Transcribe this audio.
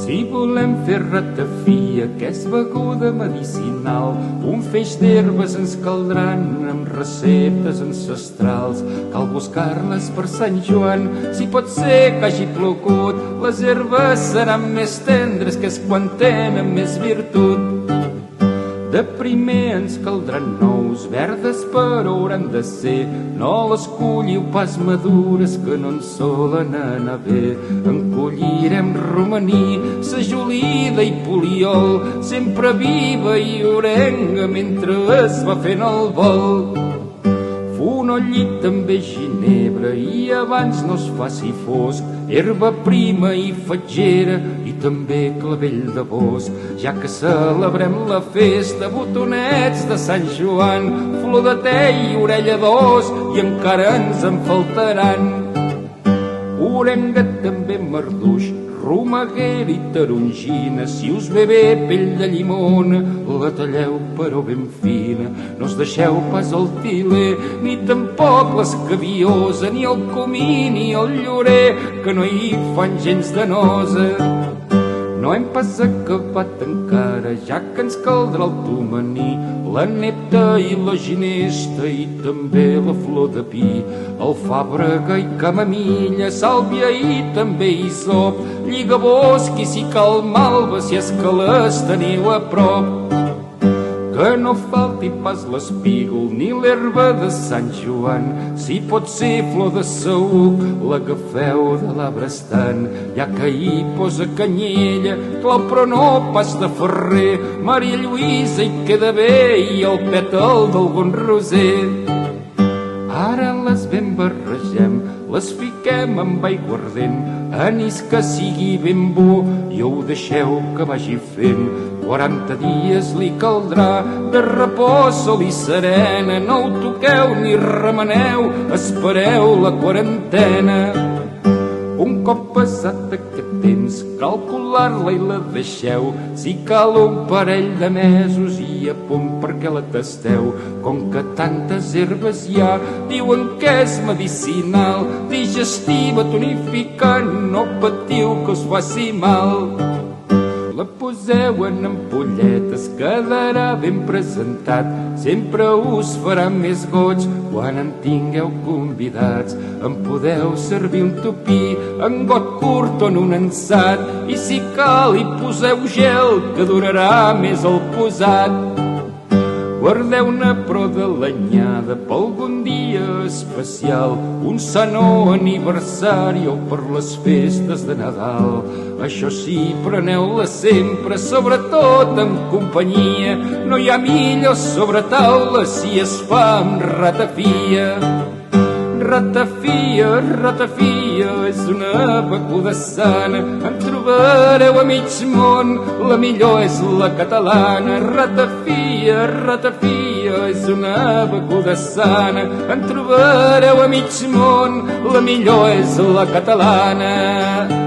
Si volem fer ratafia, que és beguda medicinal, un feix d'herbes ens caldran amb receptes ancestrals. Cal buscar-les per Sant Joan, si pot ser que hagi plogut, les herbes seran més tendres, que és quan tenen més virtut. De primer ens caldran nous, verdes però hauran de ser, no les colliu pas madures que no ens solen anar bé. En collirem romaní, sajolida i poliol, sempre viva i orenga mentre es va fent el vol. Fonollit també ginebra i abans no es faci fosc, herba prima i fatgera i també clavell de bosc. Ja que celebrem la festa, botonets de Sant Joan, flor de te i orella d'os i encara ens en faltaran. Orenga també marduix, romaguera i tarongina, si us ve bé pell de llimona, la talleu però ben fina. No us deixeu pas el tiler, ni tampoc l'escabiosa, ni el comí ni el llorer, que no hi fan gens de nosa. No hem pas acabat encara, ja que ens caldrà el tomaní, la nepta i la ginesta i també la flor de pi, alfàbrega i camamilla, sàlvia i també hisop, lligabosc i si cal malva si és que les teniu a prop. Que no falti pas l'espígol ni l'herba de Sant Joan, si pot ser flor de saüc, l'agafeu de l'arbre estant, ja que hi posa canyella, clau però no pas de ferrer, Maria Lluïsa hi queda bé i el pètal d'algun roser. Ara les ben barregem, les fiquem amb aiguardent, anís que sigui ben bo i ho deixeu que vagi fent. 40 dies li caldrà de repòs, sol i serena, no ho toqueu ni remeneu, espereu la quarantena. Un cop passat aquest temps, calcular-la i la deixeu, si cal un parell de mesos i a punt perquè la tasteu. Com que tantes herbes hi ha, diuen que és medicinal, digestiva, tonificant, no patiu que us faci mal. La poseu en ampolletes, quedarà ben presentat, sempre us farà més goig quan en tingueu convidats. En podeu servir un tupí, en got curt o en un ansat, i si cal hi poseu gel, que durarà més el posat. Guardeu-ne però de l'anyada per algun dia especial, un sant aniversari o per les festes de Nadal. Això sí, preneu-la sempre, sobretot en companyia, no hi ha millor sobretaula si es fa amb ratafia. Ratafia, ratafia, és una beguda sana, en trobareu a mig món, la millor és la catalana. Ratafia, ratafia, és una beguda sana, en trobareu a mig món, la millor és la catalana.